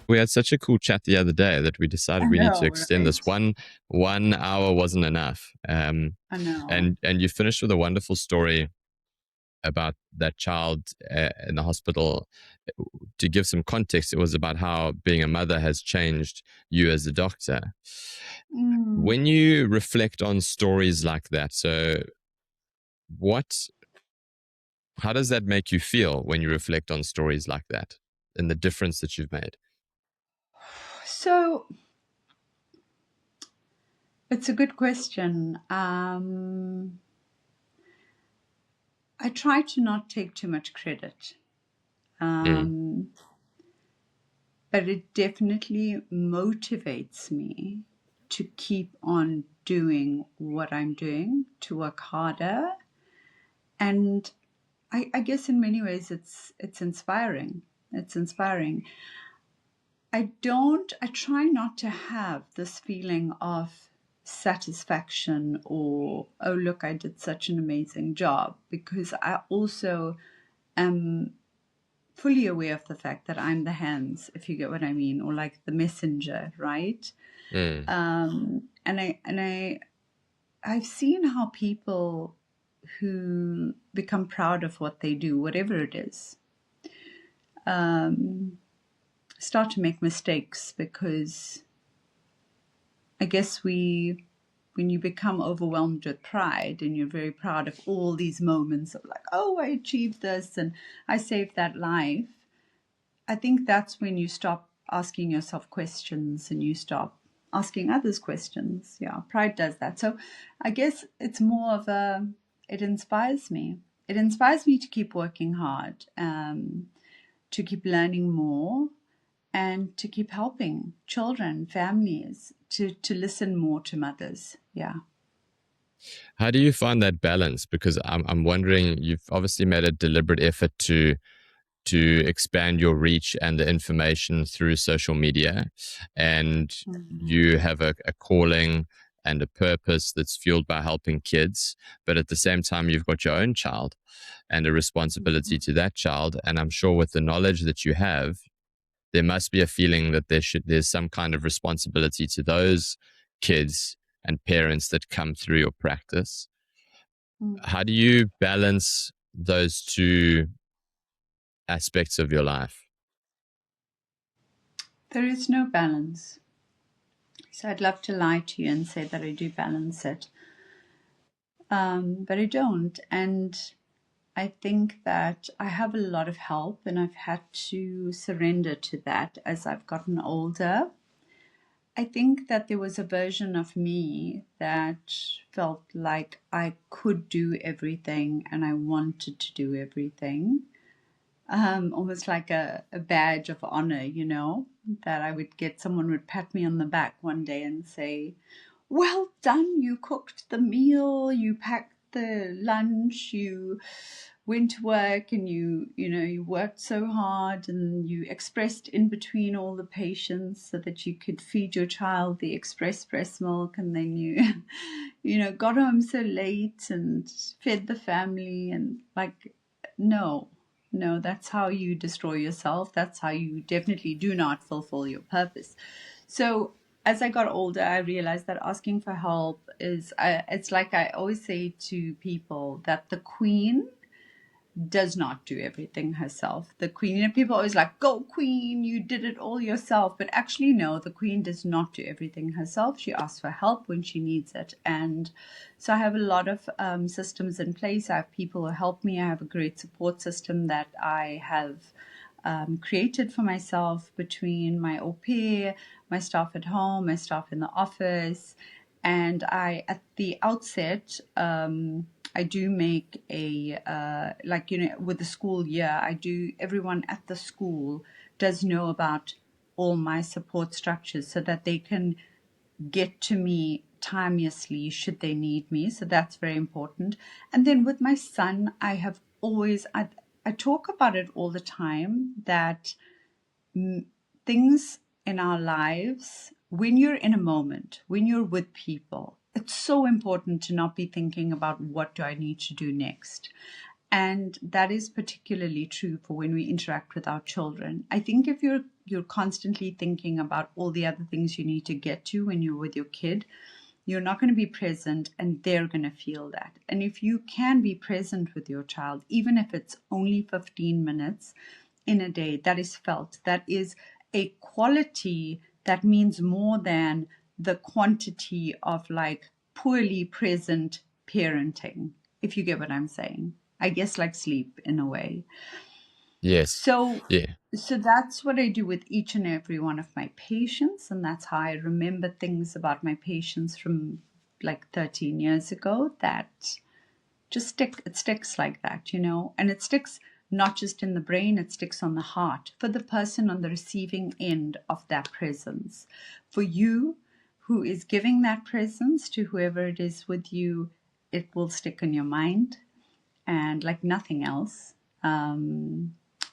We had such a cool chat the other day that we I decided we need to know, extend this. right? One hour wasn't enough. I know. And you finished with a wonderful story about that child in the hospital. To give some context, it was about how being a mother has changed you as a doctor. Mm. When you reflect on stories like that, so what, how does that make you feel when you reflect on stories like that and the difference that you've made? So it's a good question. I try to not take too much credit, Mm, um, but it definitely motivates me to keep on doing what I'm doing, to work harder. And I guess in many ways it's inspiring. It's inspiring. I try not to have this feeling of satisfaction or, oh, look, I did such an amazing job, because I also am fully aware of the fact that I'm the hands, if you get what I mean, or like the messenger, right? mm. I've seen how people who become proud of what they do, whatever it is, um, start to make mistakes because I guess when you become overwhelmed with pride and you're very proud of all these moments of like, oh, I achieved this and I saved that life, I think that's when you stop asking yourself questions and you stop asking others questions. Yeah, pride does that. So I guess it's more of it inspires me. It inspires me to keep working hard, to keep learning more, and to keep helping children, families, to listen more to mothers. Yeah. How do you find that balance? Because I'm wondering, you've obviously made a deliberate effort to expand your reach and the information through social media, and Mm. you have a calling and a purpose that's fueled by helping kids, but at the same time you've got your own child and a responsibility to that child. And I'm sure with the knowledge that you have, there must be a feeling that there's some kind of responsibility to those kids and parents that come through your practice. Mm. How do you balance those two aspects of your life? There is no balance. So I'd love to lie to you and say that I do balance it. But I don't. And I think that I have a lot of help and I've had to surrender to that as I've gotten older. I think that there was a version of me that felt like I could do everything and I wanted to do everything. Almost like a badge of honor, that I would get, someone would pat me on the back one day and say, well done, you cooked the meal, you packed the lunch, you went to work and you worked so hard and you expressed in between all the patients so that you could feed your child the express breast milk, and then you got home so late and fed the family, and like, no. No, that's how you destroy yourself. That's how you definitely do not fulfill your purpose. So as I got older, I realized that asking for help it's like I always say to people that the queen does not do everything herself. The queen, people always like, go queen, you did it all yourself. But actually, no, the queen does not do everything herself. She asks for help when she needs it. And so I have a lot of systems in place. I have people who help me. I have a great support system that I have created for myself between my au pair, my staff at home, my staff in the office. And at the outset, I do make with the school year, everyone at the school does know about all my support structures so that they can get to me timelessly should they need me. So that's very important. And then with my son, I talk about it all the time that things in our lives, when you're in a moment, when you're with people, it's so important to not be thinking about what do I need to do next. And that is particularly true for when we interact with our children. I think if you're you're constantly thinking about all the other things you need to get to when you're with your kid, you're not going to be present, and they're going to feel that. And if you can be present with your child, even if it's only 15 minutes in a day, that is felt. That is a quality that means more than the quantity of like poorly present parenting, if you get what I'm saying. I guess like sleep in a way. Yes. So Yeah. so that's what I do with each and every one of my patients, and that's how I remember things about my patients from like 13 years ago that just stick. It sticks like that, you know, and it sticks not just in the brain, it sticks on the heart for the person on the receiving end of that presence. For you, who is giving that presence to whoever it is with you, it will stick in your mind and like nothing else.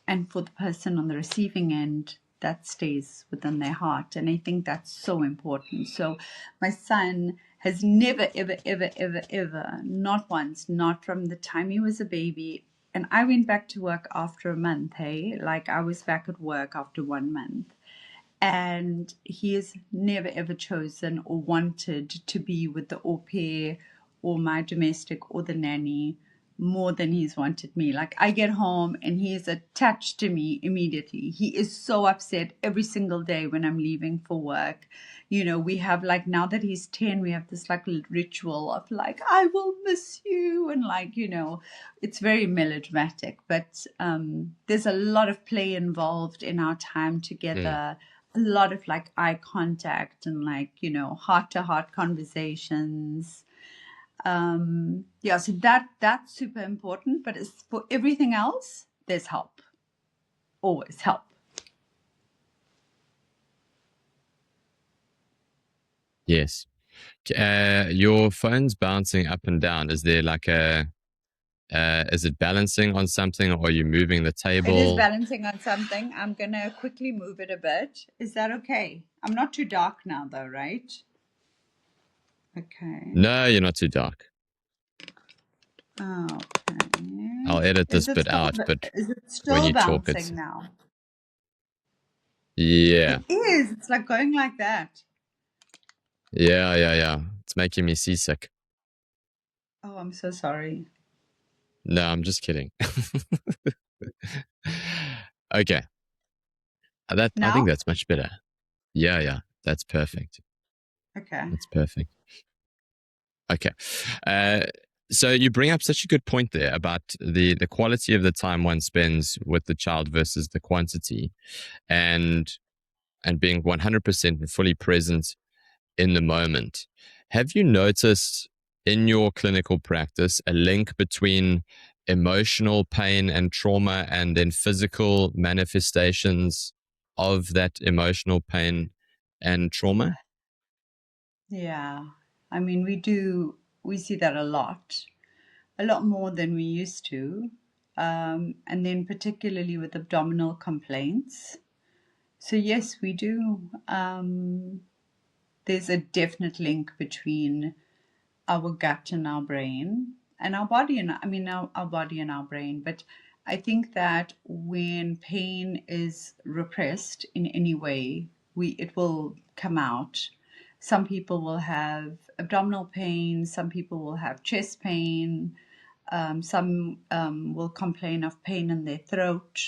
And for the person on the receiving end, that stays within their heart. And I think that's so important. So my son has never, ever, ever, ever, ever, not once, not from the time he was a baby. And I went back to work after a month, hey? Like I was back at work after 1 month. And he has never ever chosen or wanted to be with the au pair or my domestic or the nanny more than he's wanted me. Like I get home and he is attached to me immediately. He is so upset every single day when I'm leaving for work. You know, we have like, now that he's 10, we have this like ritual of like, I will miss you. And like, you know, it's very melodramatic, but there's a lot of play involved in our time together. A lot of like eye contact and like, you know, heart to heart conversations. Yeah, so that's super important. But as for everything else, there's help. Always help. Yes. Your phone's bouncing up and down. Is there like is it balancing on something, or are you moving the It is table? balancing on something. I'm gonna quickly move it a bit. Is that okay? I'm not too dark now though, right? Okay. No, you're not too dark. Okay. I'll edit Is this it bit still out, but is it when still you talk, it's bouncing now? yeah, It is. It's like going like that. yeah. It's making me seasick. Oh, I'm so sorry. No, I'm just kidding. Okay, I think Now? that's much better. Yeah, that's perfect. Okay. That's perfect. Okay. Uh, so you bring up such a good point there about the quality of the time one spends with the child versus the quantity, and being 100% fully present in the moment. Have you noticed in your clinical practice a link between emotional pain and trauma and then physical manifestations of that emotional pain and trauma? Yeah. I mean, we see that a lot more than we used to. And then particularly with abdominal complaints. So yes, we do. There's a definite link between our gut and our brain and our body and I mean our body and our brain. But I think that when pain is repressed in any way, we it will come out. Some people will have abdominal pain, some people will have chest pain, some will complain of pain in their throat,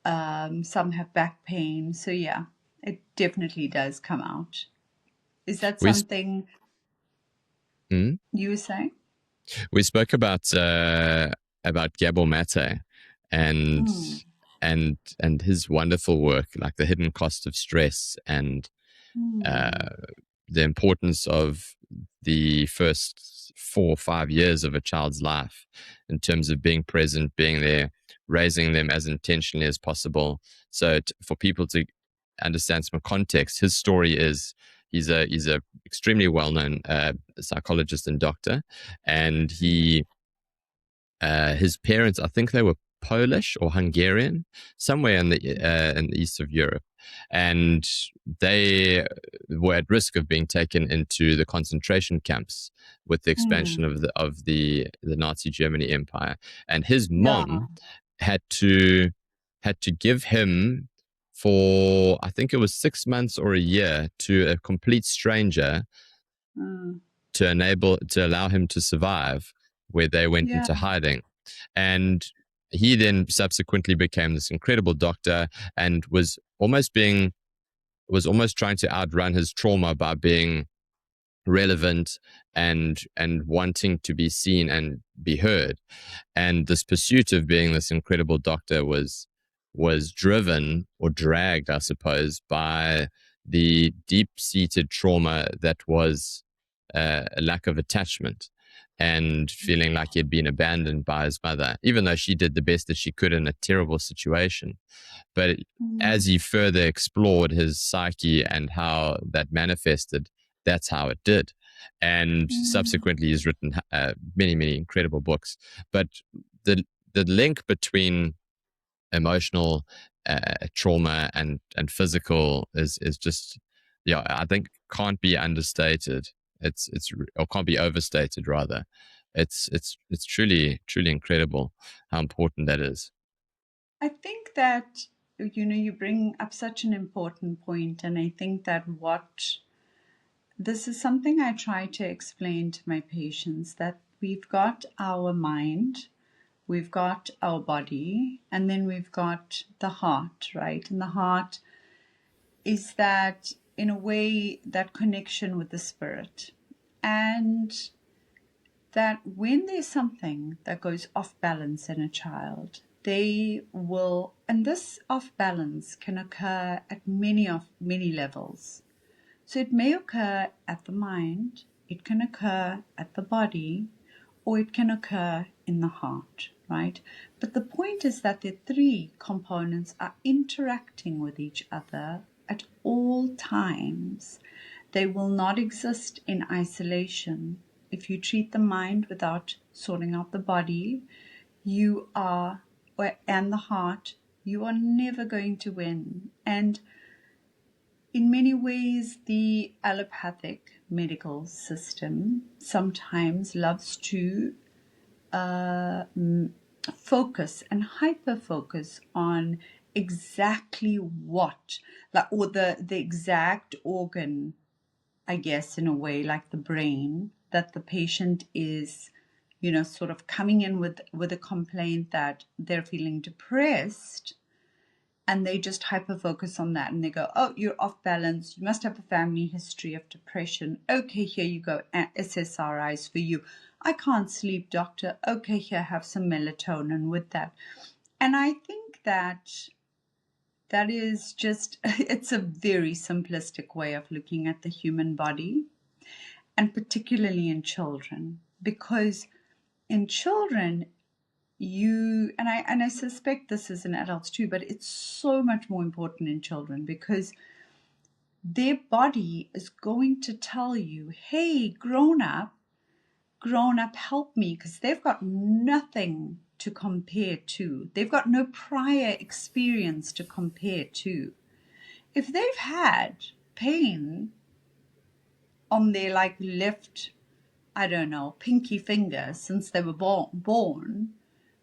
some have back pain. So yeah, it definitely does come out. Is that We something mm, you were saying? we spoke about Gabor Mate and Mm. his wonderful work, like the hidden cost of stress and Mm. uh, the importance of the first 4 or 5 years of a child's life in terms of being present, being there, raising them as intentionally as possible. So for people to understand some context, his story is he's a extremely well known psychologist and doctor, and his parents, I think they were Polish or Hungarian, somewhere in the east of Europe, and they were at risk of being taken into the concentration camps with the expansion Mm. of the Nazi Germany Empire. And his Yeah. mom had to give him for, I think it was 6 months or a year, to a complete stranger to allow him to survive, where they went Yeah. into hiding. And he then subsequently became this incredible doctor and was almost trying to outrun his trauma by being relevant and wanting to be seen and be heard. And this pursuit of being this incredible doctor was driven or dragged, I suppose, by the deep-seated trauma that was a lack of attachment and feeling like he had been abandoned by his mother, even though she did the best that she could in a terrible situation. But as he further explored his psyche and how that manifested, that's how it did. And subsequently, he's written many, many incredible books. But the the link between emotional trauma and physical is just, yeah, I think can't be understated. It's or can't be overstated rather. It's truly incredible how important that is. I think that, you bring up such an important point, and I think that this is something I try to explain to my patients, that we've got our mind, we've got our body, and then we've got the heart, right? And the heart is that, in a way, that connection with the spirit. And that when there's something that goes off balance in a child, they will, and this off balance can occur at many levels. So it may occur at the mind, it can occur at the body, or it can occur in the heart, right? But the point is that the three components are interacting with each other at all times. They will not exist in isolation. If you treat the mind without sorting out the body, and the heart, you are never going to win. And in many ways, the allopathic medical system sometimes loves to focus and hyper focus on exactly what, like, or the exact organ, I guess, in a way, like the brain, that the patient is, sort of coming in with a complaint that they're feeling depressed, and they just hyper focus on that, and they go, oh, you're off balance, you must have a family history of depression. Okay, here you go, SSRIs for you. I can't sleep, doctor. Okay, here, have some melatonin with that. And I think that is just, it's a very simplistic way of looking at the human body, and particularly in children, because in children, and I suspect this is in adults too, but it's so much more important in children, because their body is going to tell you, hey, grown up, help me, because they've got nothing to compare to. They've got no prior experience to compare to. If they've had pain on their, like, left, I don't know, pinky finger since they were born,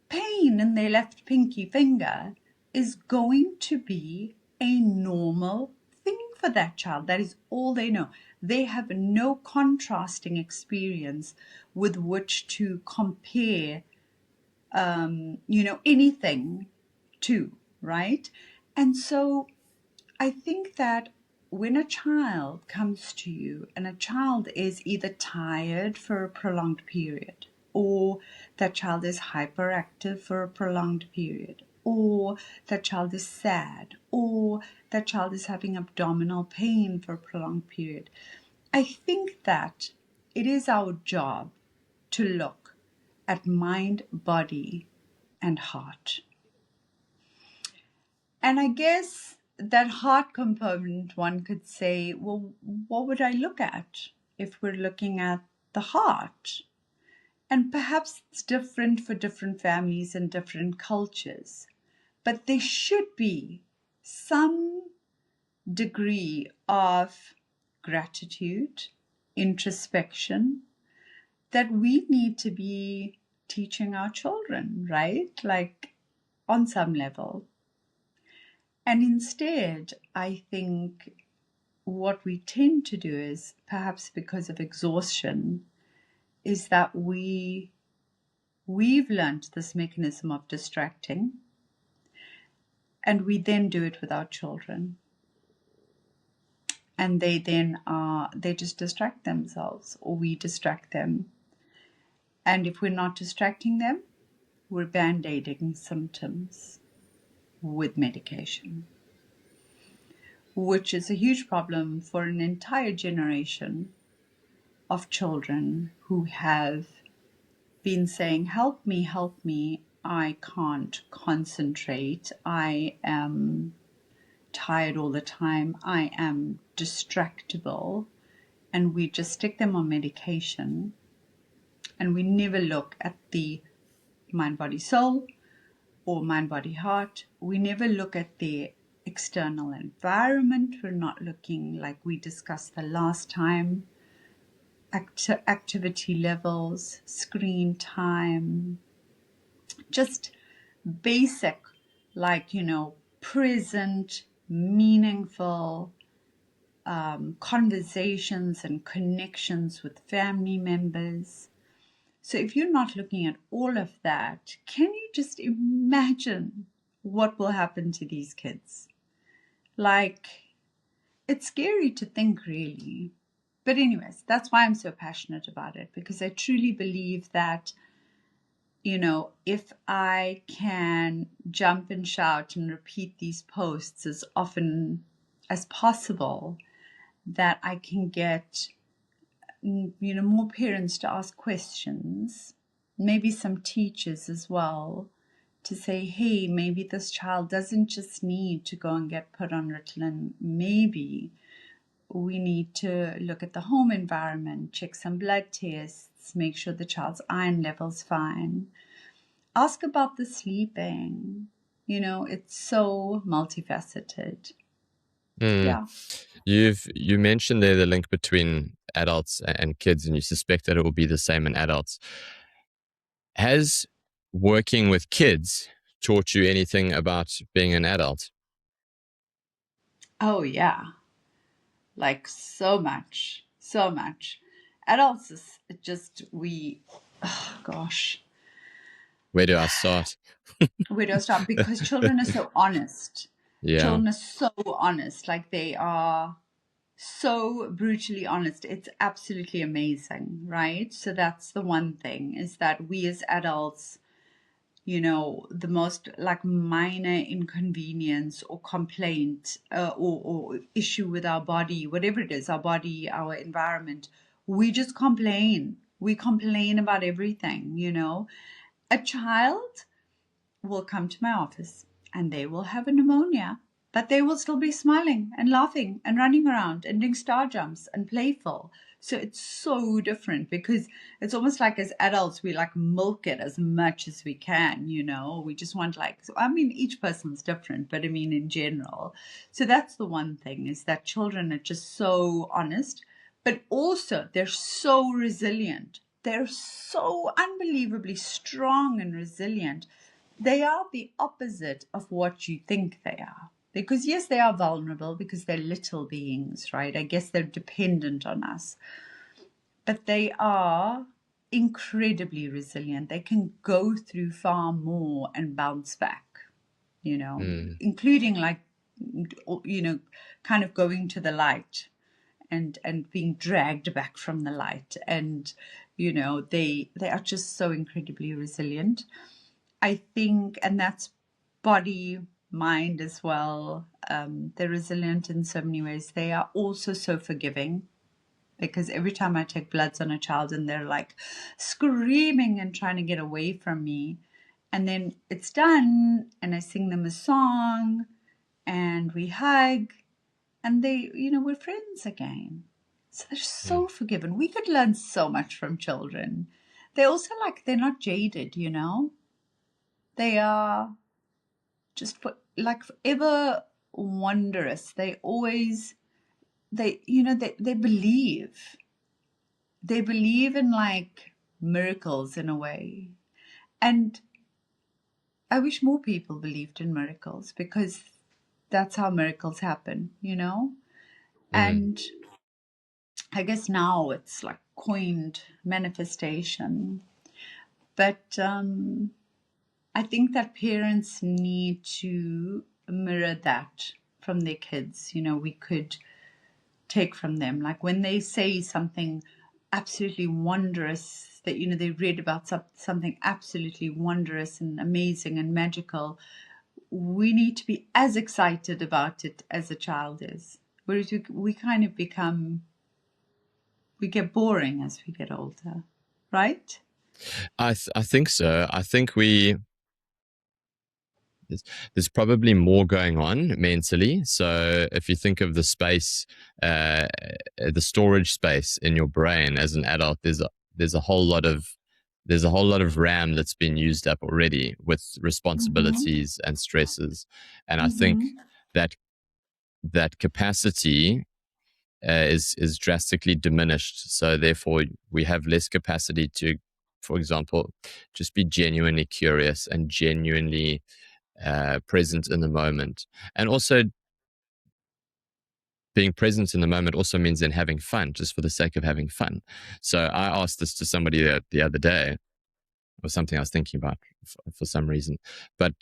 pain in their left pinky finger is going to be a normal thing for that child. That is all they know. They have no contrasting experience with which to compare, anything to, right? And so I think that when a child comes to you, and a child is either tired for a prolonged period, or that child is hyperactive for a prolonged period, or that child is sad, or that child is having abdominal pain for a prolonged period, I think that it is our job to look at mind, body, and heart. And I guess that heart component, one could say, well, what would I look at if we're looking at the heart? And perhaps it's different for different families and different cultures, but there should be some degree of gratitude, introspection, that we need to be teaching our children, right? Like, on some level. And instead, I think what we tend to do is, perhaps because of exhaustion, is that we've learned this mechanism of distracting, and we then do it with our children. And they just distract themselves, or we distract them. And if we're not distracting them, we're band-aiding symptoms with medication, which is a huge problem for an entire generation of children who have been saying, help me, I can't concentrate, I am tired all the time, I am distractible, and we just stick them on medication, and we never look at the mind, body, soul, or mind, body, heart. We never look at their external environment. We're not looking, like we discussed the last time, activity levels, screen time, just basic, like, present, meaningful conversations and connections with family members. So if you're not looking at all of that, can you just imagine what will happen to these kids? Like, it's scary to think, really. But anyways, that's why I'm so passionate about it, because I truly believe that, if I can jump and shout and repeat these posts as often as possible, that I can get, more parents to ask questions, maybe some teachers as well, to say, hey, maybe this child doesn't just need to go and get put on Ritalin. Maybe we need to look at the home environment, check some blood tests, make sure the child's iron level's fine. Ask about the sleeping. It's so multifaceted. Yeah. You mentioned there the link between adults and kids, and you suspect that it will be the same in adults. Has working with kids taught you anything about being an adult? Oh, yeah. Like so much. So much. Adults is just, oh gosh. Where do I start? Where do I start? Because children are so honest. Yeah. Children are so honest. Like, they are so brutally honest. It's absolutely amazing, right? So that's the one thing, is that we as adults, the most like minor inconvenience or complaint, or issue with our body, whatever it is, our body, our environment, we just complain. We complain about everything, A child will come to my office and they will have a pneumonia, but they will still be smiling and laughing and running around and doing star jumps and playful. So it's so different, because it's almost like as adults, we like milk it as much as we can, we just want, like, each person's different, but in general. So that's the one thing, is that children are just so honest, but also they're so resilient. They're so unbelievably strong and resilient. They are the opposite of what you think they are. Because yes, they are vulnerable, because they're little beings, right? I guess they're dependent on us. But they are incredibly resilient. They can go through far more and bounce back, including, like, kind of going to the light and being dragged back from the light. And, they are just so incredibly resilient. I think, and that's body, mind as well. They're resilient in so many ways. They are also so forgiving, because every time I take bloods on a child and they're like screaming and trying to get away from me, and then it's done and I sing them a song and we hug, and they, we're friends again. So they're so forgiving. We could learn so much from children. They also, like, they're not jaded, They are just forever wondrous. They always, they believe. They believe in, like, miracles in a way. And I wish more people believed in miracles, because that's how miracles happen, And I guess now it's like coined manifestation. But I think that parents need to mirror that from their kids. We could take from them, like when they say something absolutely wondrous, that they read about something absolutely wondrous and amazing and magical, we need to be as excited about it as a child is. Whereas we kind of we get boring as we get older, right? I think so. I think there's probably more going on mentally. So if you think of the space, the storage space in your brain as an adult, there's a whole lot of there's a whole lot of RAM that's been used up already with Mm-hmm. responsibilities and stresses, and I think Mm-hmm. that that capacity is drastically diminished. So therefore, we have less capacity to, for example, just be genuinely curious and genuinely present in the moment. And also, being present in the moment also means then having fun, just for the sake of having fun. So I asked this to somebody the other day, or something I was thinking about for some reason. But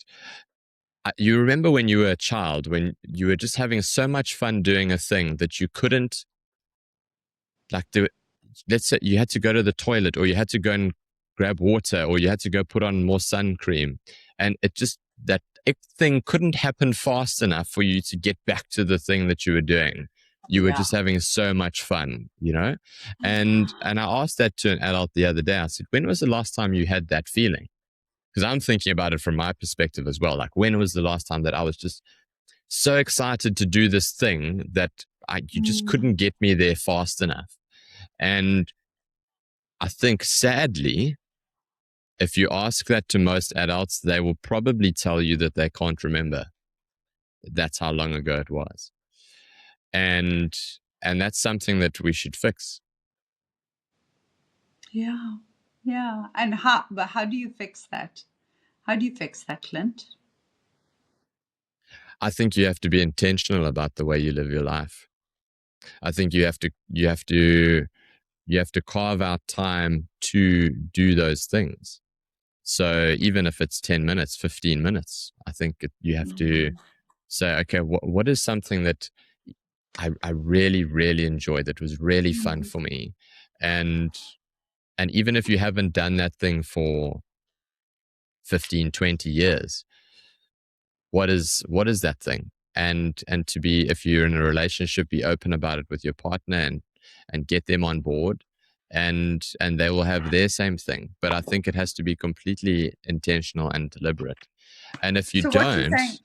you remember when you were a child, when you were just having so much fun doing a thing that you couldn't like do. Let's say you had to go to the toilet, or you had to go and grab water, or you had to go put on more sun cream, and it just that thing couldn't happen fast enough for you to get back to the thing that you were doing. You were Yeah. just having so much fun, and I asked that to an adult the other day. I said, when was the last time you had that feeling? Because I'm thinking about it from my perspective as well. Like, when was the last time that I was just so excited to do this thing that you just Mm. couldn't get me there fast enough? And I think, sadly, if you ask that to most adults, they will probably tell you that they can't remember. That's how long ago it was. And and that's something that we should fix. Yeah. Yeah. But how do you fix that? How do you fix that, Clint? I think you have to be intentional about the way you live your life. I think you have to carve out time to do those things. So even if it's 10 minutes, 15 minutes, I think you have to Mm. say, okay, what is something that I really, really enjoyed, that was really fun Mm. for me? And and even if you haven't done that thing for 15, 20 years, what is that thing? And to be, if you're in a relationship, be open about it with your partner, and get them on board, and they will have their same thing. But I think it has to be completely intentional and deliberate. And if you So what you're don't, saying,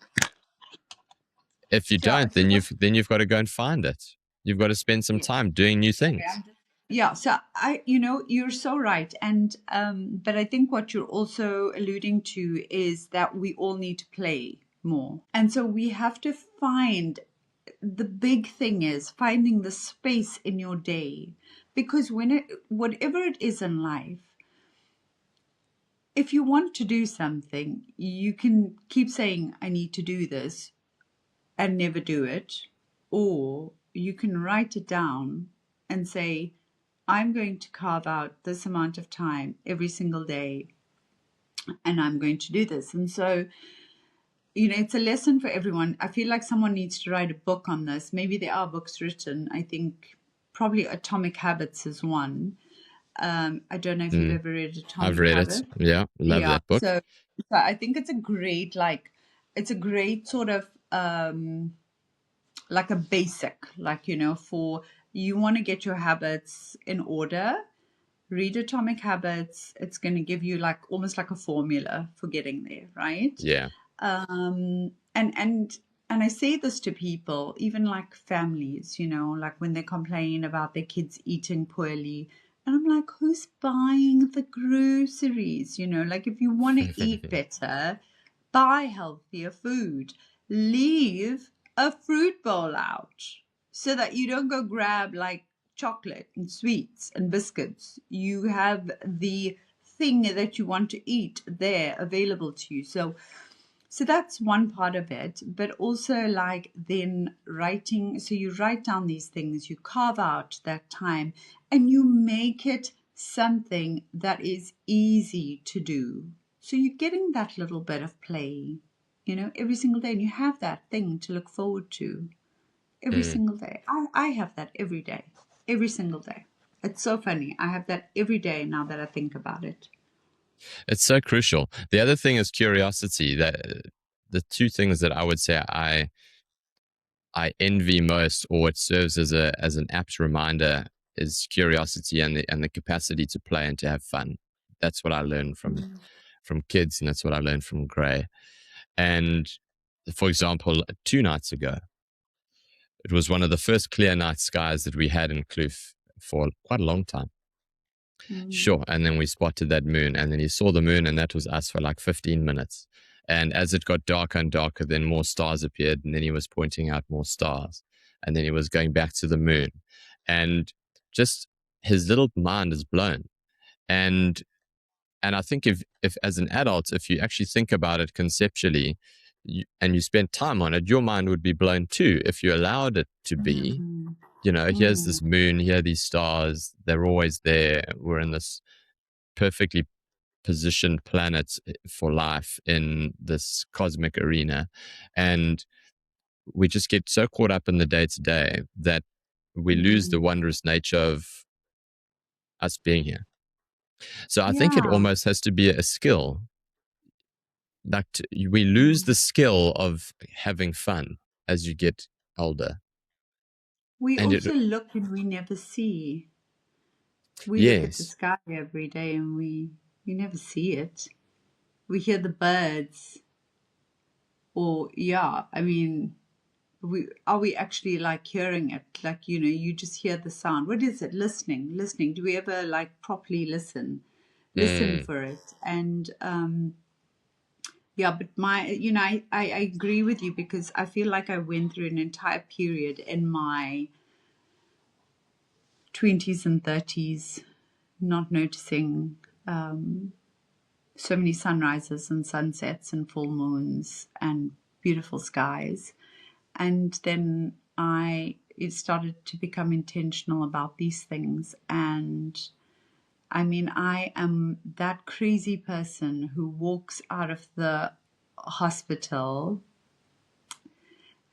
if you yeah. don't, then you've got to go and find it. You've got to spend some Yeah. time doing new Okay, things. yeah. So you're so right, and but I think what you're also alluding to is that we all need to play more, and so we have to find the big thing is finding the space in your day, because whatever it is in life, if you want to do something, you can keep saying, I need to do this, and never do it. Or you can write it down and say, I'm going to carve out this amount of time every single day, and I'm going to do this. And so, it's a lesson for everyone. I feel like someone needs to write a book on this. Maybe there are books written. I think probably Atomic Habits is one. I don't know if you've Mm, ever read I've Atomic read it. Habits. Yeah, love Yeah. that book. So I think it's a great, it's a great sort of like a basic, for you want to get your habits in order. Read Atomic Habits. It's going to give you like almost like a formula for getting there, right? Yeah. And I say this to people, even like families, like when they complain about their kids eating poorly. And I'm like, who's buying the groceries? Like if you want to eat better, buy healthier food. Leave a fruit bowl out so that you don't go grab like chocolate and sweets and biscuits. You have the thing that you want to eat there available to you. So So that's one part of it, but also like then writing. So you write down these things, you carve out that time, and you make it something that is easy to do. So you're getting that little bit of play, every single day, and you have that thing to look forward to every Mm. single day. I have that every day, every single day. It's so funny. I have that every day now that I think about it. It's so crucial. The other thing is curiosity. That the two things that I would say I envy most, or it serves as an apt reminder, is curiosity and the capacity to play and to have fun. That's what I learned from kids, and that's what I learned from Gray. And for example, 2 nights ago, it was one of the first clear night skies that we had in Kloof for quite a long time. Mm. Sure. And then we spotted that moon, and then he saw the moon, and that was us for like 15 minutes. And as it got darker and darker, then more stars appeared, and then he was pointing out more stars. And then he was going back to the moon. And just his little mind is blown. And I think if as an adult, if you actually think about it conceptually, and you spend time on it, your mind would be blown too if you allowed it to be. Mm. Here's Mm. this moon, here are these stars, they're always there. We're in this perfectly positioned planet for life in this cosmic arena. And we just get so caught up in the day to day that we lose the Mm. wondrous nature of us being here. So I think it Yeah. almost has to be a skill. Like we lose the Mm. skill of having fun as you get older. We And it, also look and we never see. We look at the yes, sky every day and we never see it. We hear the birds, or yeah, I mean, we actually like hearing it? Like, you just hear the sound. What is it? Listening. Do we ever like properly listen mm, for it? And yeah, but I agree with you, because I feel like I went through an entire period in my 20s and 30s not noticing so many sunrises and sunsets and full moons and beautiful skies. And then it started to become intentional about these things. And I mean, I am that crazy person who walks out of the hospital,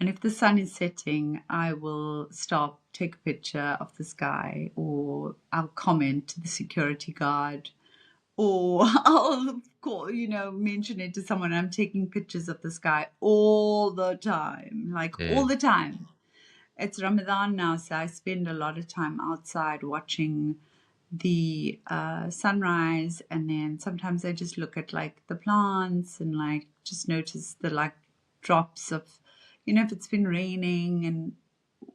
and if the sun is setting, I will stop, take a picture of the sky, or I'll comment to the security guard, or I'll call, mention it to someone. I'm taking pictures of the sky all the time, like all mm, the time. It's Ramadan now, so I spend a lot of time outside watching the sunrise, and then sometimes I just look at like the plants and like just notice the like drops of, if it's been raining, and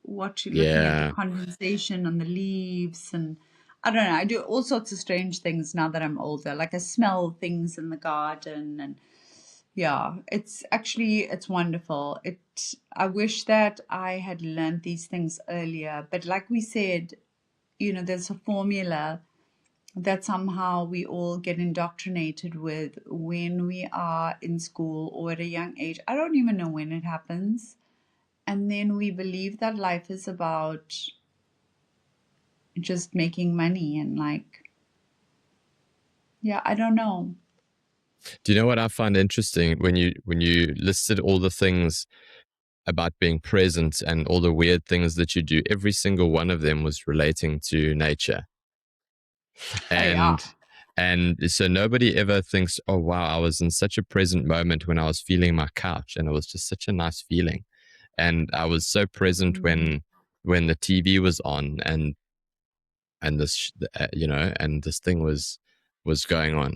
looking at the yeah, condensation on the leaves. And I don't know, I do all sorts of strange things now that I'm older. Like I smell things in the garden, and yeah, it's wonderful. I wish that I had learned these things earlier, but like we said, there's a formula that somehow we all get indoctrinated with when we are in school or at a young age. I don't even know when it happens. And then we believe that life is about just making money and like, yeah, I don't know. do you know what I find interesting when you listed all the things about being present and all the weird things that you do? Every single one of them was relating to nature. Yeah. And so nobody ever thinks, oh wow, I was in such a present moment when I was feeling my couch, and it was just such a nice feeling. And I was so present Mm. when the TV was on, and this and this thing was going on.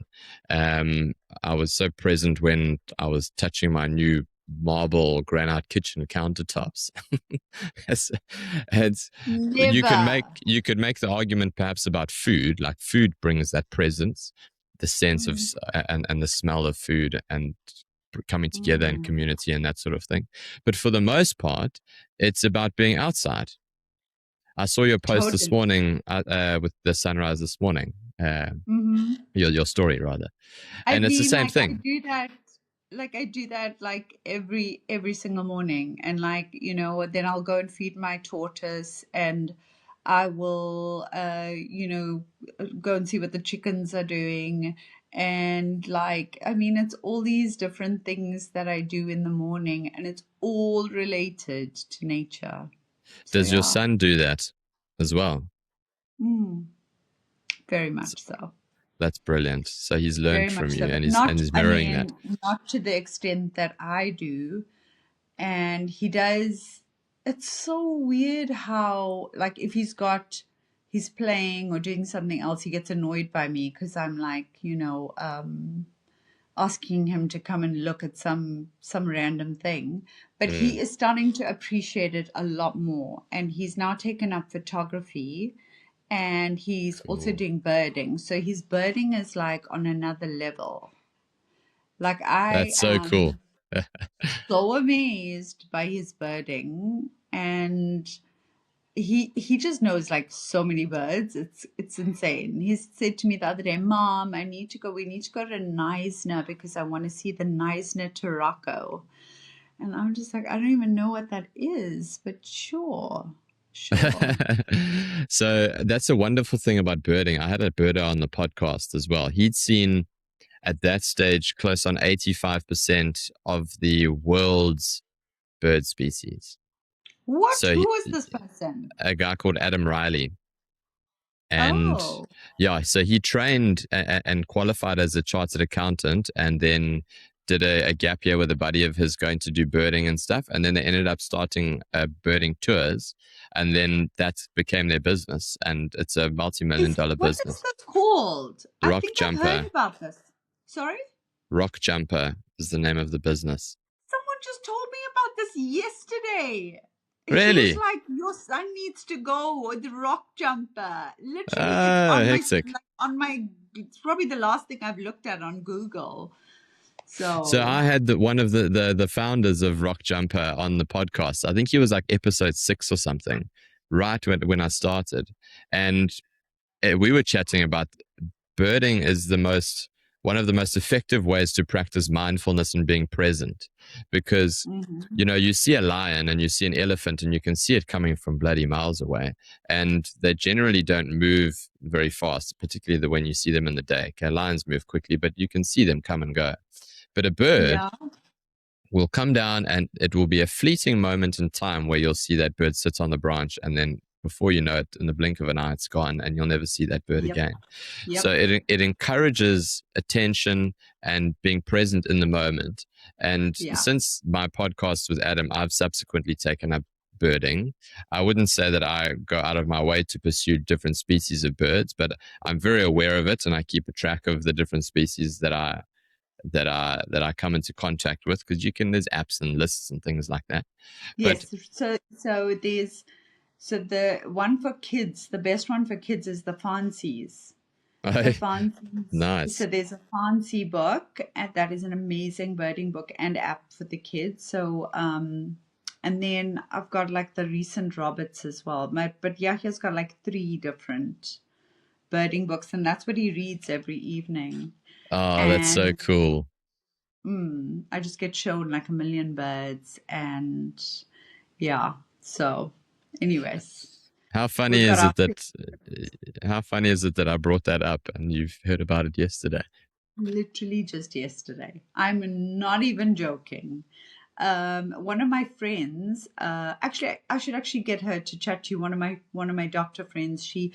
um I was so present when I was touching my new marble granite kitchen countertops. it's, it's Never. you could make the argument perhaps about food. Like food brings that presence, the sense of Mm. and the smell of food, and coming together in Mm. community and that sort of thing. But for the most part, it's about being outside. I saw your post this Totally. morning with the sunrise this morning. Hmm. Your story rather, I and it's the mean, same like, I thing. do that. like I do that like every single morning, and like, then I'll go and feed my tortoise, and I will go and see what the chickens are doing. And like, I mean, it's all these different things that I do in the morning, and it's all related to nature. So Does your yeah. son do that as well? Mm, very much so. That's brilliant. So he's learned Very from much you, so, and but he's not, I mirroring that. mean, not to the extent that I do. And he does, it's so weird how, like, if he's playing or doing something else, he gets annoyed by me because I'm like, asking him to come and look at some random thing. But he Mm, is starting to appreciate it a lot more. And he's now taken up photography, and he's also cool. doing birding. So his birding is like on another level. Like I That's so cool. am so amazed by his birding, and he just knows like so many birds. It's insane. He said to me the other day, "Mom, we need to go to Neisner because I want to see the Neisner Tarocco." And I'm just like, I don't even know what that is, but sure. Sure. So that's a wonderful thing about birding. I had a birder on the podcast as well. He'd seen at that stage close on 85% of the world's bird species. What? So Who is this person? a guy called Adam Riley. And Oh, yeah, so he trained and qualified as a chartered accountant, and then did a gap year with a buddy of his going to do birding and stuff. And then they ended up starting birding tours. And then that became their business. And it's a multi-million dollar what is business. this called? I Rock think I've heard Jumper. about this. Sorry? Rock Jumper is the name of the business. Someone just told me about this yesterday. He was Really? like, "Your son needs to go with the rock jumper." Literally, it's Oh, on my hectic. like on my. It's probably the last thing I've looked at on Google. So So, I had one of the founders of Rock Jumper on the podcast. I think he was like episode 6 or something, right when I started, and we were chatting about birding is the most one of the most effective ways to practice mindfulness and being present, because mhm. you see a lion and you see an elephant and you can see it coming from bloody miles away, and they generally don't move very fast, particularly when you see them in the day. Okay, lions move quickly, but you can see them come and go. But a bird Yeah, will come down and it will be a fleeting moment in time where you'll see that bird sit on the branch, and then before you know it, in the blink of an eye, it's gone and you'll never see that bird yep, again. So yep, it encourages attention and being present in the moment. And yeah, since my podcast with Adam, I've subsequently taken up birding. I wouldn't say that I go out of my way to pursue different species of birds, but I'm very aware of it, and I keep a track of the different species that I come into contact with, because there's apps and lists and things like that. But yes. So the one for kids, the best one for kids is the Fancies. The Fancies. So nice. there's a Fancy book, and that is an amazing birding book and app for the kids. So and then I've got like the recent Roberts as well. But Yahya's got like 3 different birding books, and that's what he reads every evening. Oh, that's so And cool. I just get shown like a million birds, and yeah. So, anyways, How funny we've got is our it that I brought that up and you've heard about it yesterday? literally just yesterday. I'm not even joking. One of my friends, actually, I should actually get her to chat to you. One of my doctor friends, she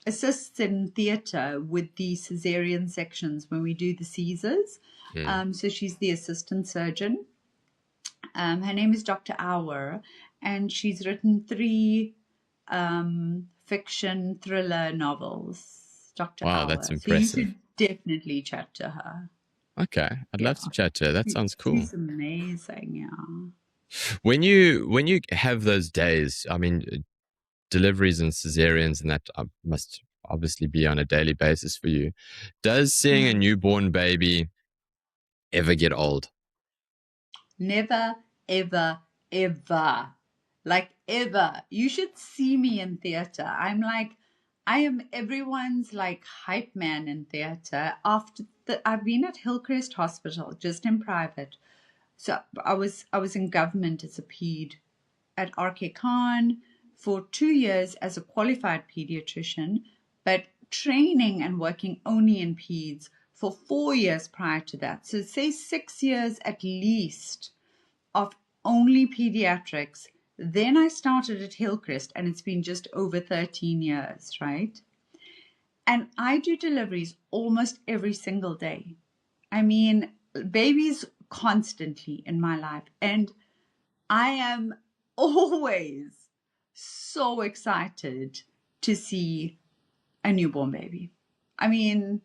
assists in theatre with the cesarean sections when we do the Caesars. Mm. So she's the assistant surgeon. Her name is Dr. Auer, and she's written 3 fiction thriller novels. Dr. Wow, that's Auer. So you impressive. should definitely chat to her. Okay, I'd love Yeah, to chat to her. That sounds cool. she's amazing. Yeah. When you have those days, I mean, deliveries and cesareans and that must obviously be on a daily basis for you. Does seeing a Mm. newborn baby ever get old? Never, ever, ever. Like ever. You should see me in theater. I'm like, I am everyone's like hype man in theater. I've been at Hillcrest Hospital just in private. So I was in government as a ped at RK Khan for 2 years as a qualified pediatrician, but training and working only in peds for 4 years prior to that. So say 6 years at least of only pediatrics. Then I started at Hillcrest and it's been just over 13 years, right? And I do deliveries almost every single day. I mean, babies constantly in my life. And I am always so excited to see a newborn baby. I mean,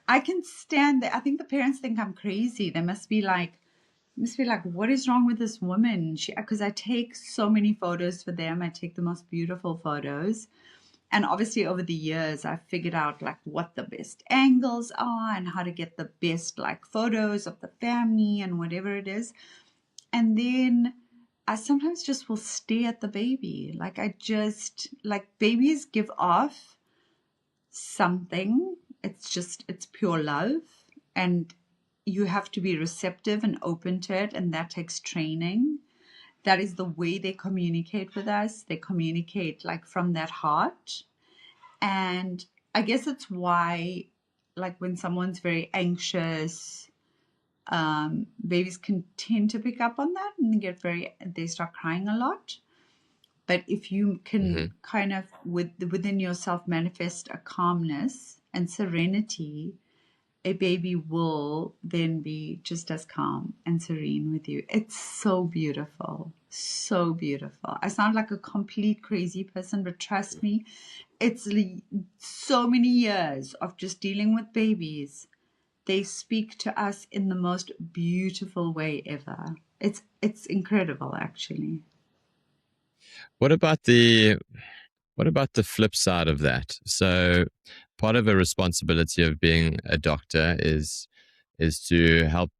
I can stand there. I think the parents think I'm crazy. They must be like, what is wrong with this woman? Because I take so many photos for them. I take the most beautiful photos. And obviously over the years, I've figured out like what the best angles are and how to get the best like photos of the family and whatever it is. And then I sometimes just will stare at the baby. Like babies give off something. It's pure love. And you have to be receptive and open to it. And that takes training. That is the way they communicate with us. They communicate like from that heart. And I guess it's why, like when someone's very anxious, babies can tend to pick up on that and they start crying a lot. But if you can kind of within yourself manifest a calmness and serenity, a baby will then be just as calm and serene with you. It's so beautiful. So beautiful. I sound like a complete crazy person, but trust me, it's so many years of just dealing with babies. They speak to us in the most beautiful way ever. It's incredible, actually. What about the flip side of that? So part of a responsibility of being a doctor is to help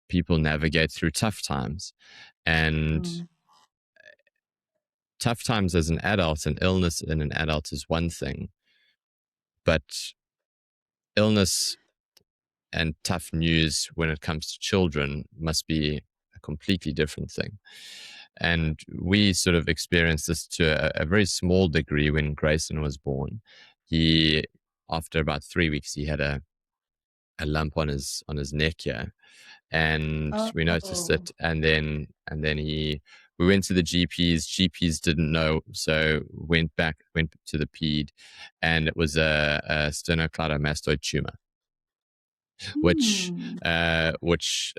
people navigate through tough times. And Mm. tough times as an adult and illness in an adult is one thing, but illness and tough news when it comes to children must be a completely different thing. And we sort of experienced this to a very small degree when Grayson was born. He, after about 3 weeks, he had a lump on his neck here, and we noticed Oh. it. And then we went to the GPs. GPs didn't know, so went to the ped, and it was a sternocleidomastoid tumor, which Hmm. which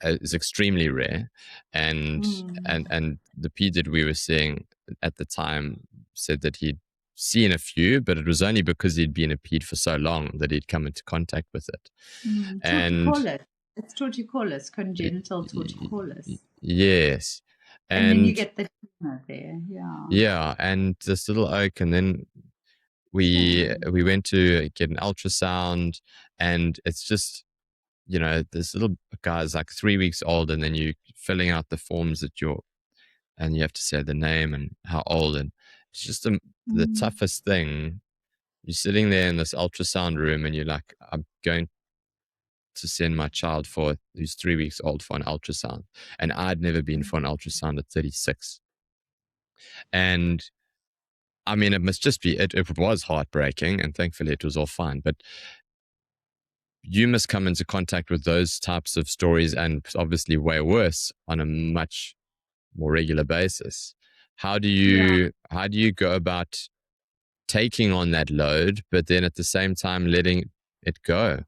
is extremely rare, and Hmm. and the ped that we were seeing at the time said that he'd seen a few, but it was only because he'd been a ped for so long that he'd come into contact with it. Hmm. And Torticollis. It's torticollis, congenital torticollis. yes, And then you and get the tumor there. Yeah. yeah, and this little oak, and then we went to get an ultrasound, and it's just, this little guy's like 3 weeks old, and then you filling out the forms and you have to say the name and how old, and it's just the Hmm. toughest thing. You're sitting there in this ultrasound room, and you're like, I'm going to send my child who's 3 weeks old for an ultrasound, and I'd never been for an ultrasound at 36, and I mean, it must just be, it was heartbreaking, and thankfully it was all fine, but you must come into contact with those types of stories, and obviously way worse, on a much more regular basis. How do Yeah. you go about taking on that load, but then at the same time letting it go?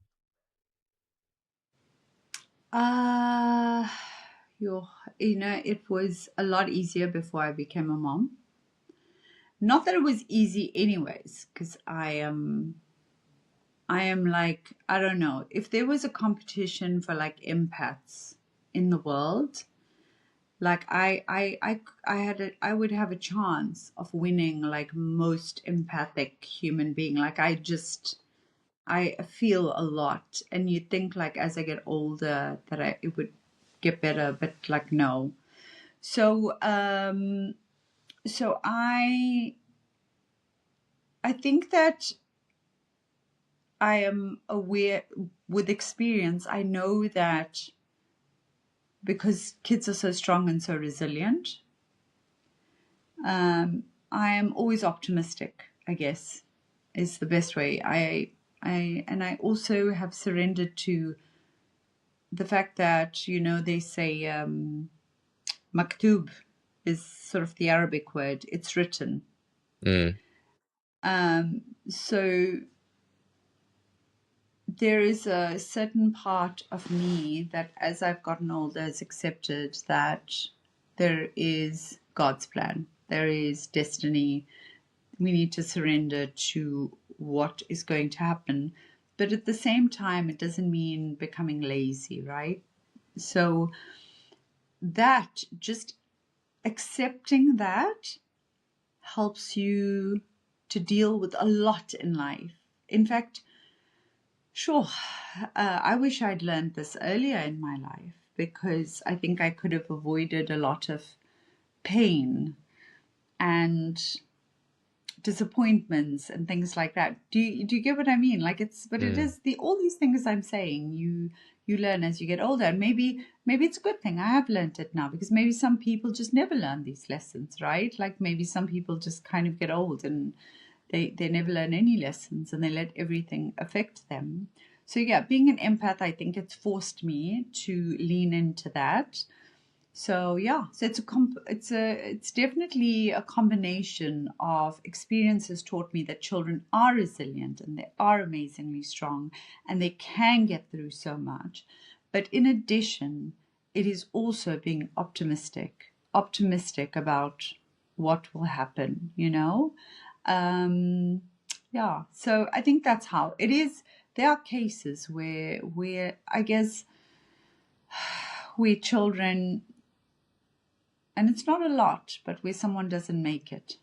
Uh, you it was a lot easier before I became a mom. Not that it was easy anyways, because I am like, I don't know, if there was a competition for like empaths in the world, like I would have a chance of winning like most empathic human being. Like I feel a lot, and you think like as I get older that it would get better, but like no. So so I I think that I am aware with experience. I know that because kids are so strong and so resilient, I am always optimistic, I guess, is the best way. I also have surrendered to the fact that, they say maktub is sort of the Arabic word. It's written. Mm. So there is a certain part of me that, as I've gotten older, has accepted that there is God's plan. There is destiny. We need to surrender to what is going to happen. But at the same time, it doesn't mean becoming lazy, right? So that, just accepting that, helps you to deal with a lot in life. In fact, sure, I wish I'd learned this earlier in my life, because I think I could have avoided a lot of pain and disappointments and things like that. Do you get what I mean? Like, but it Mm. is all these things I'm saying you learn as you get older, and maybe it's a good thing I have learned it now, because maybe some people just never learn these lessons, right? Like, maybe some people just kind of get old and they never learn any lessons, and they let everything affect them. So yeah, being an empath, I think it's forced me to lean into that. So yeah, so it's definitely a combination of experiences taught me that children are resilient and they are amazingly strong and they can get through so much. But in addition, it is also being optimistic about what will happen, yeah, so I think that's how it is. There are cases where I guess where children, and it's not a lot, but where someone doesn't make it.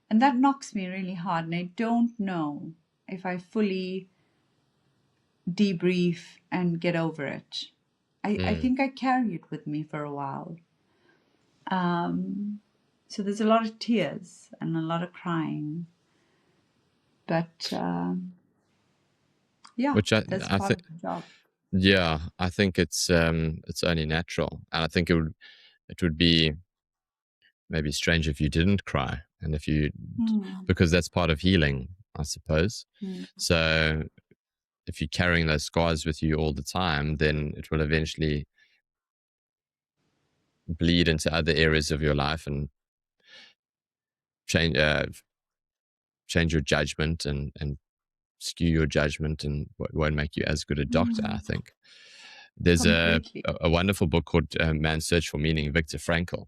And that knocks me really hard. And I don't know if I fully debrief and get over it. I Mm. think I carry it with me for a while. So there's a lot of tears and a lot of crying. But yeah, Which that's I part think, of the job. yeah, I think it's only natural, and I think it would be maybe strange if you didn't cry, and if you, Hmm. because that's part of healing, I suppose. Hmm. So if you're carrying those scars with you all the time, then it will eventually bleed into other areas of your life and change change your judgment and skew your judgment, and won't make you as good a doctor, I Hmm. think. There's Completely. a wonderful book called Man's Search for Meaning, Viktor Frankl,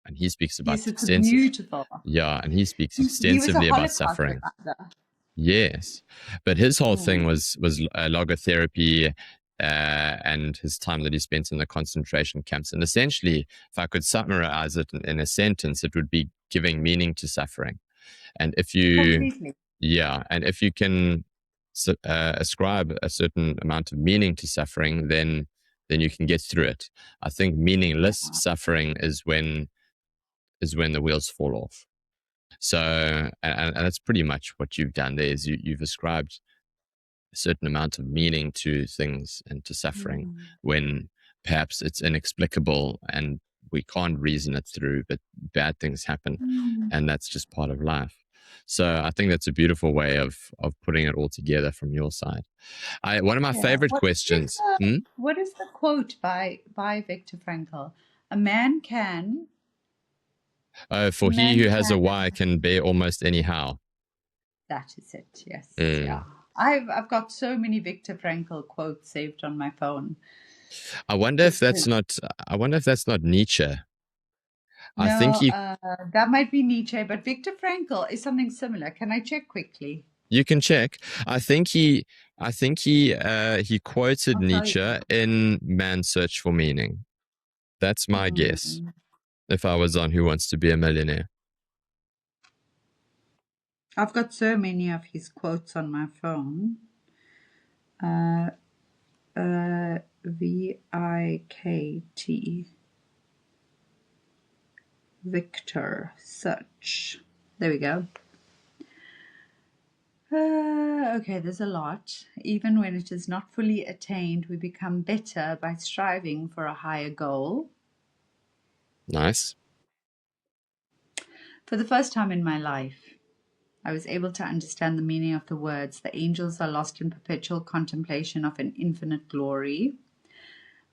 and he speaks about Yes, it's a beautiful. and he speaks He was a extensively about Holocaust suffering. survivor. Yes, but his whole thing Mm. was logotherapy, and his time that he spent in the concentration camps. And essentially, if I could summarize it in a sentence, it would be giving meaning to suffering. And if you, Completely. yeah, and if you can ascribe a certain amount of meaning to suffering, then you can get through it. I think meaningless Yeah. suffering is when the wheels fall off. So, and that's pretty much what you've done there. Is you've ascribed a certain amount of meaning to things and to suffering Mm. when perhaps it's inexplicable and we can't reason it through, but bad things happen, Mm. and that's just part of life. So I think that's a beautiful way of putting it all together from your side. One of my Yeah. favorite questions. Hmm? What is the quote by Viktor Frankl? A man can a For he man who has a can why can bear almost anyhow. that is it. Yes. Yeah. Mm. I've got so many Viktor Frankl quotes saved on my phone I wonder if that's because not. I wonder if that's not Nietzsche. I think no, he. that might be Nietzsche, but Viktor Frankl is something similar. Can I check quickly? You can check. I think he. I think he quoted I'll tell you. Nietzsche in Man's Search for Meaning. That's my guess. Mm. If I was on Who Wants to Be a Millionaire. I've got so many of his quotes on my phone. Uh, Vikt. Victor search. There we go. Okay, there's a lot. Even when it is not fully attained, we become better by striving for a higher goal. Nice. For the first time in my life, I was able to understand the meaning of the words, the angels are lost in perpetual contemplation of an infinite glory.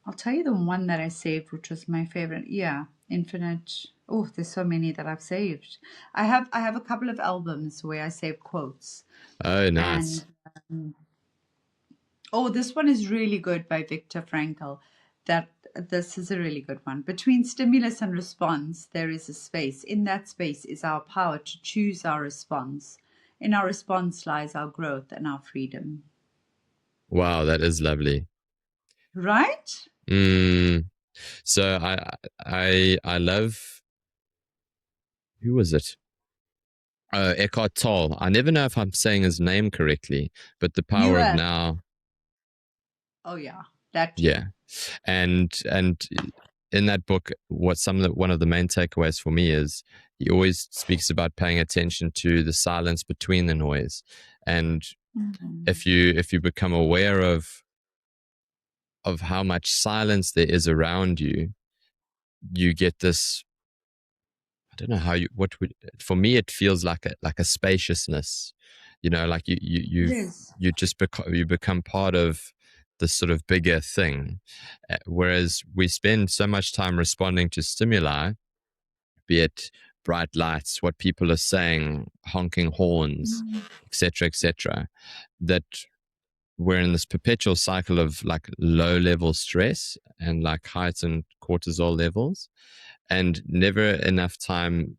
I'll tell you the one that I saved, which was my favorite. Yeah, infinite. Oh, there's so many that I've saved. I have a couple of albums where I save quotes. Oh, And nice. oh, this one is really good by Viktor Frankl. That this is a really good one. Between stimulus and response, there is a space. In that space is our power to choose our response. In our response lies our growth and our freedom. Wow, that is lovely. Right? Mm, so I love, who was it? Eckhart Tolle. I never know if I'm saying his name correctly, but the power of US. now. Oh yeah, that too. Yeah, and in that book, one of the main takeaways for me is he always speaks about paying attention to the silence between the noise, and Mhm. if you become aware of how much silence there is around you, you get this. I don't know how you what would for me it feels like a spaciousness, like It is. you become part of this sort of bigger thing. Whereas we spend so much time responding to stimuli, be it bright lights, what people are saying, honking horns, Mm. etc., that we're in this perpetual cycle of like low level stress and like heightened cortisol levels, and never enough time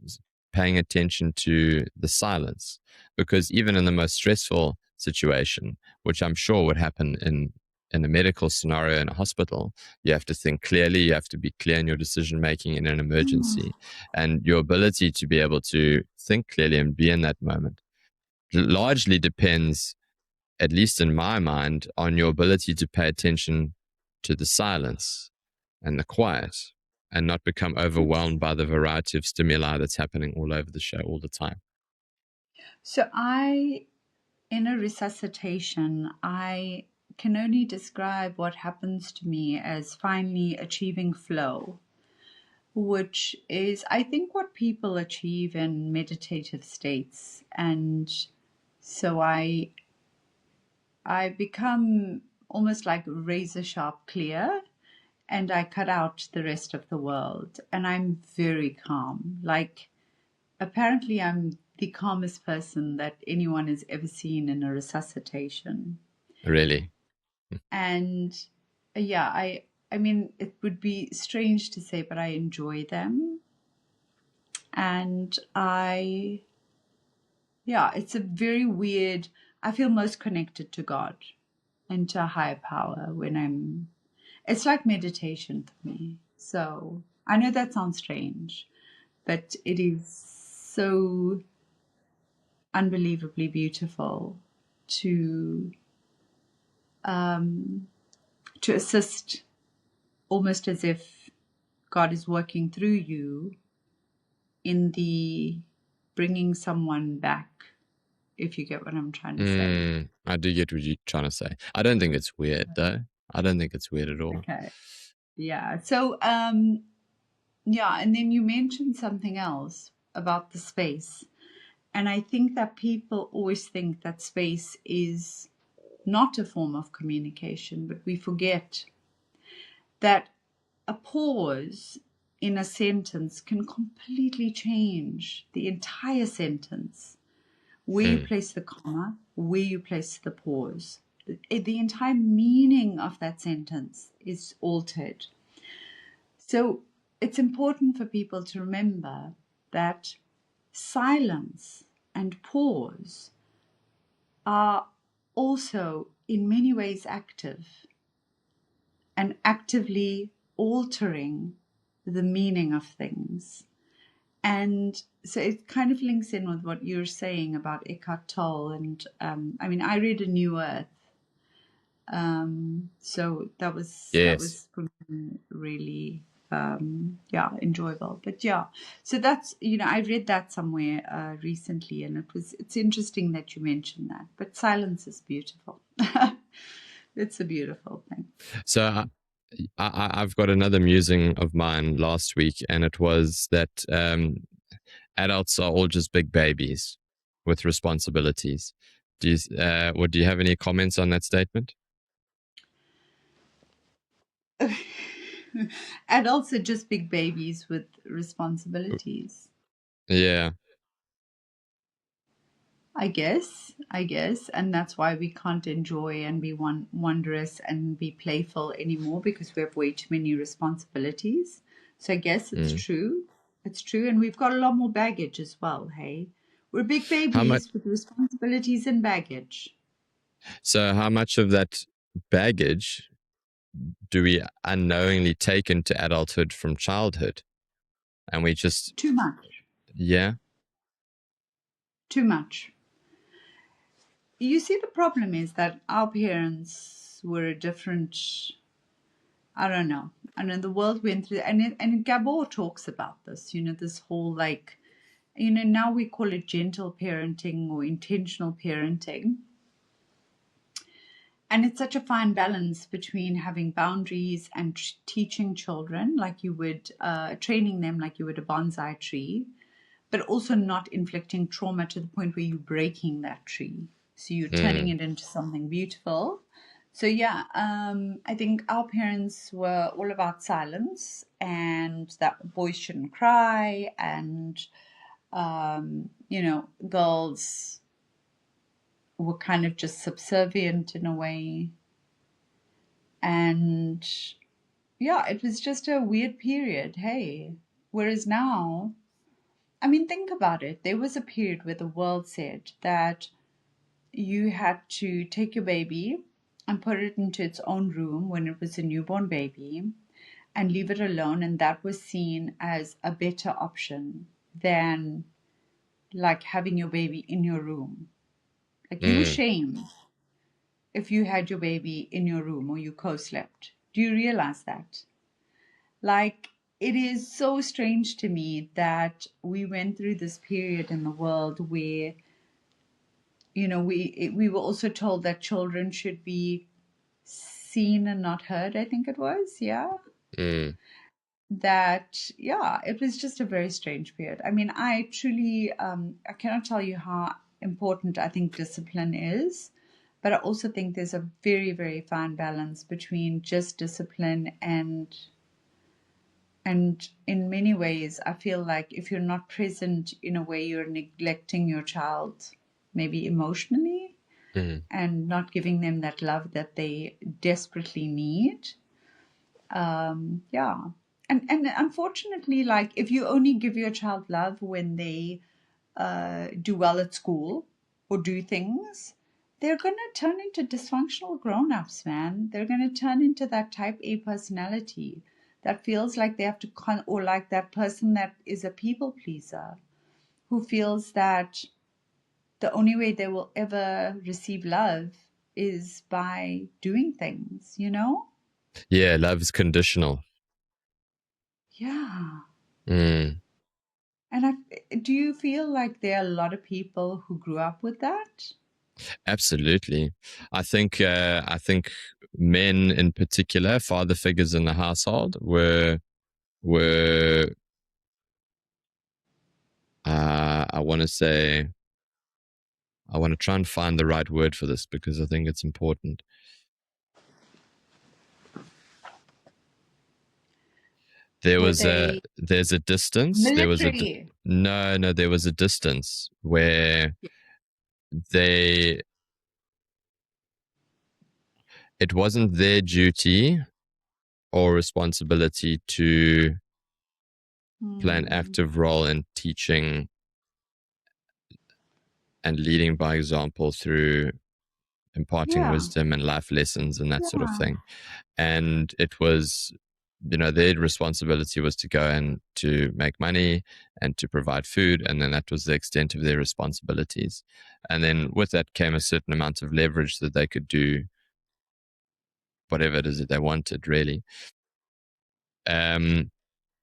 paying attention to the silence. Because even in the most stressful situation, which I'm sure would happen in a medical scenario in a hospital, you have to think clearly, you have to be clear in your decision making in an Mm. emergency, and your ability to be able to think clearly and be in that moment largely depends, at least in my mind, on your ability to pay attention to the silence and the quiet, and not become overwhelmed by the variety of stimuli that's happening all over the show all the time. So in a resuscitation, I can only describe what happens to me as finally achieving flow, which is, I think, what people achieve in meditative states. And so I become almost like razor sharp clear, and I cut out the rest of the world. And I'm very calm. Like, apparently, I'm the calmest person that anyone has ever seen in a resuscitation. Really. And yeah, I mean, it would be strange to say, but I enjoy them. And yeah, it's a very weird, I feel most connected to God and to a higher power when it's like meditation for me. So I know that sounds strange, but it is so unbelievably beautiful to um, to assist, almost as if God is working through you in the bringing someone back, if you get what I'm trying to say. I do get what you're trying to say. I don't think it's weird though. I don't think it's weird at all. Okay. Yeah. So, yeah, and then you mentioned something else about the space. And I think that people always think that space is not a form of communication, but we forget that a pause in a sentence can completely change the entire sentence. Where you Hmm. place the comma, where you place the pause. The entire meaning of that sentence is altered. So it's important for people to remember that silence and pause are also in many ways active and actively altering the meaning of things. And so it kind of links in with what you're saying about Eckhart Tolle. And I mean, I read A New Earth. So that Yes. was for me really. enjoyable. But yeah, so that's, I read that somewhere recently, and it's interesting that you mentioned that. But silence is beautiful. It's a beautiful thing. So I've got another musing of mine last week, and it was that adults are all just big babies with responsibilities. Do you have any comments on that statement? Adults are just big babies with responsibilities. Yeah. I guess, and that's why we can't enjoy and be wondrous and be playful anymore, because we have way too many responsibilities. So I guess it's Mm. true. It's true, and we've got a lot more baggage as well. Hey, we're big How much? babies with responsibilities and baggage. So how much of that baggage do we unknowingly take into adulthood from childhood? And we just, Too much. yeah. Too much. You see, the problem is that our parents were a different. I don't know. And then the world went through, and Gabor talks about this. This whole like, now we call it gentle parenting or intentional parenting. And it's such a fine balance between having boundaries and teaching children like you would, training them like you would a bonsai tree, but also not inflicting trauma to the point where you're breaking that tree. So you're turning Mm. it into something beautiful. So yeah, I think our parents were all about silence, and that boys shouldn't cry, and girls were kind of just subservient in a way. And yeah, it was just a weird period, hey. Whereas now, I mean, think about it. There was a period where the world said that you had to take your baby and put it into its own room when it was a newborn baby and leave it alone. And that was seen as a better option than like having your baby in your room. Like you were Mm. shamed if you had your baby in your room or you co slept. Do you realize that? Like, it is so strange to me that we went through this period in the world where, we were also told that children should be seen and not heard, I think it was. Yeah. Mm. That, yeah, it was just a very strange period. I mean, I truly, I cannot tell you how important I think discipline is, but I also think there's a very, very fine balance between just discipline and in many ways, I feel like if you're not present in a way, you're neglecting your child, maybe emotionally, Mm. and not giving them that love that they desperately need. Yeah. And unfortunately, like if you only give your child love when they do well at school or do things, they're going to turn into dysfunctional grown-ups, man. They're going to turn into that type A personality that feels like they have to or like that person that is a people pleaser, who feels that the only way they will ever receive love is by doing things. Yeah, love is conditional. Yeah. Mm. And do you feel like there are a lot of people who grew up with that? Absolutely. I think men in particular, father figures in the household, were I want to say, I want to try and find the right word for this because I think it's important. Were they There's a distance. military? No, there was a distance where they it wasn't their duty or responsibility to play an Hmm. active role in teaching and leading by example through imparting Yeah, wisdom and life lessons and that sort of yeah. thing. And it was, their responsibility was to go and to make money and to provide food. And then that was the extent of their responsibilities. And then with that came a certain amount of leverage that they could do whatever it is that they wanted, really.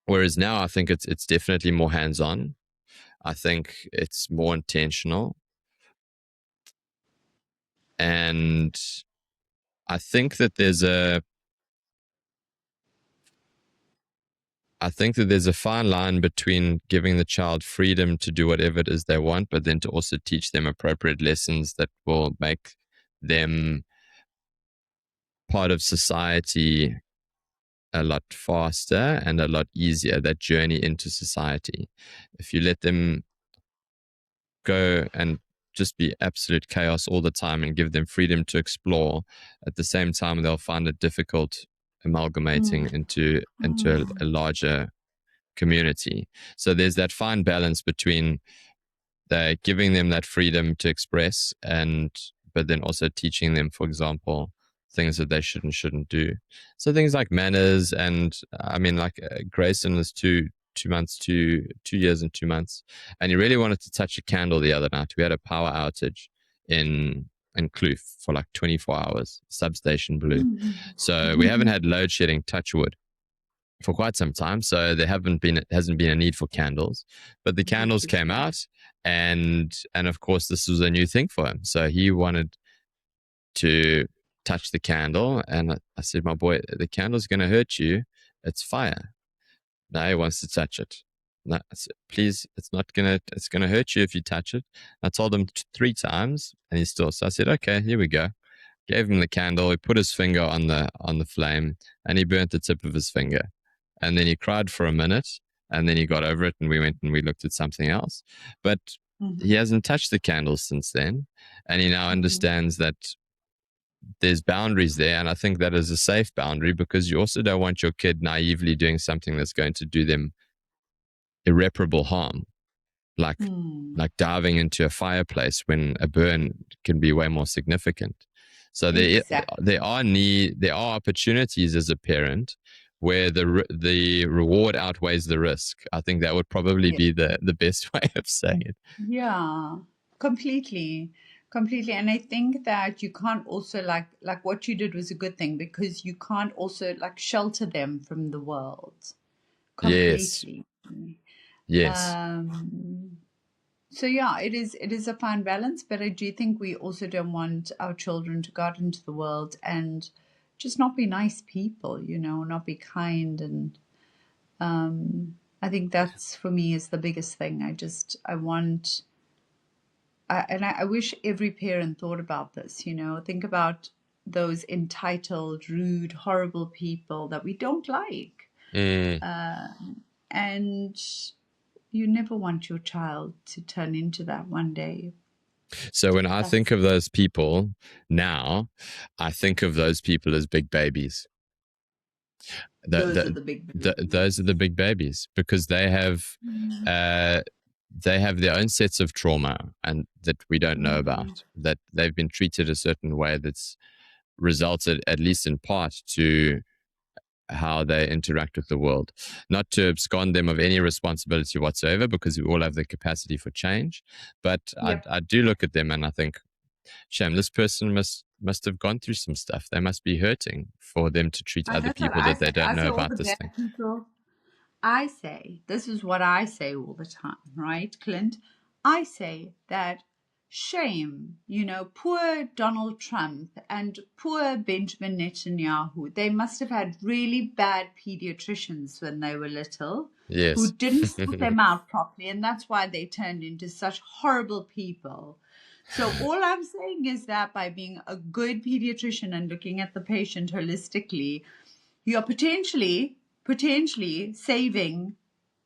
Whereas now I think it's definitely more hands-on. I think it's more intentional. And I think that there's a fine line between giving the child freedom to do whatever it is they want, but then to also teach them appropriate lessons that will make them part of society a lot faster and a lot easier, that journey into society. If you let them go and just be absolute chaos all the time and give them freedom to explore, at the same time they'll find it difficult amalgamating into a larger community. So there's that fine balance between giving them that freedom to express, and but then also teaching them, for example, things that they shouldn't do. So things like manners, and I mean, like Grayson is 2 months, 2 years and 2 months, and he really wanted to touch a candle the other night. We had a power outage in Kloof for like 24 hours. Substation blew, so we haven't had load shedding. Touch wood, for quite some time. So there hasn't been a need for candles, but the candles came out, and of course this was a new thing for him. So he wanted to touch the candle, and I said, "My boy, the candle's going to hurt you. It's fire." Now he wants to touch it. No, I said, please, it's gonna hurt you if you touch it. I told him 3 times, and he still. So I said, okay, here we go. Gave him the candle. He put his finger on the flame, and he burnt the tip of his finger. And then he cried for a minute, and then he got over it, and we went and we looked at something else. But he hasn't touched the candle since then, and he now understands that there's boundaries there, and I think that is a safe boundary, because you also don't want your kid naively doing something that's going to do them irreparable harm, like diving into a fireplace when a burn can be way more significant. So there are opportunities as a parent where the reward outweighs the risk. I think that would probably be the best way of saying it. Yeah, completely. And I think that you can't also like what you did was a good thing, because you can't also like shelter them from the world completely. Yes. So yeah, it is a fine balance, but I do think we also don't want our children to go out into the world and just not be nice people, not be kind. And I think that's, for me, is the biggest thing. I wish every parent thought about this, think about those entitled, rude, horrible people that we don't like. And you never want your child to turn into that one day. So when I think of those people now, I think of those people as big babies. Those are the big babies. Those are the big babies, because they have their own sets of trauma, and that we don't know about, that they've been treated a certain way that's resulted, at least in part, to how they interact with the world. Not to abscond them of any responsibility whatsoever, because we all have the capacity for change. But I do look at them and I think, shame, this person must have gone through some stuff. They must be hurting for them to treat other people that they don't know about this thing. I say, this is what I say all the time, right, Clint? I say that shame, poor Donald Trump and poor Benjamin Netanyahu, they must have had really bad pediatricians when they were little, who didn't sort them out properly, and that's why they turned into such horrible people. So all I'm saying is that by being a good pediatrician and looking at the patient holistically, you're potentially saving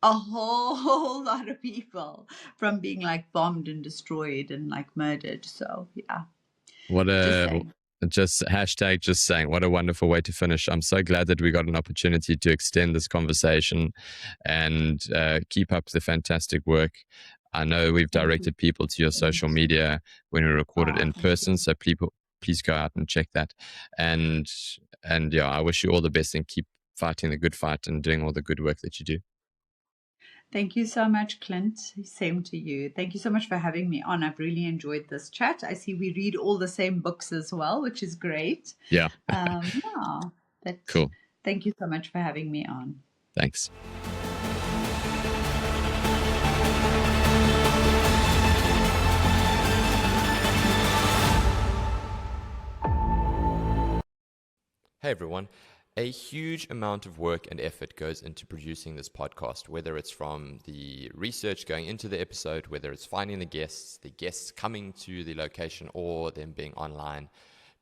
a whole lot of people from being like bombed and destroyed and like murdered. So yeah. Just hashtag just saying, what a wonderful way to finish. I'm so glad that we got an opportunity to extend this conversation, and keep up the fantastic work. I know we've directed people to your social media when we recorded in person, so please go out and check that. And yeah, I wish you all the best, and keep fighting the good fight and doing all the good work that you do. Thank you so much, Clint. Same to you. Thank you so much for having me on. I've really enjoyed this chat. I see we read all the same books as well, which is great. Yeah. Cool. Thank you so much for having me on. Thanks. Hey everyone. A huge amount of work and effort goes into producing this podcast, whether it's from the research going into the episode, whether it's finding the guests coming to the location, or them being online,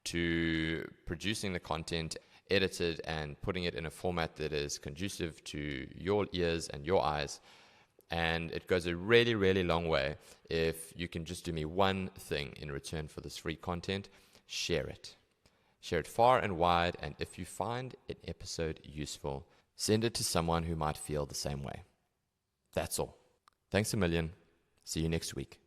to producing the content, edited and putting it in a format that is conducive to your ears and your eyes. And it goes a really, really long way if you can just do me one thing in return for this free content: share it. Share it far and wide, and if you find an episode useful, send it to someone who might feel the same way. That's all. Thanks a million. See you next week.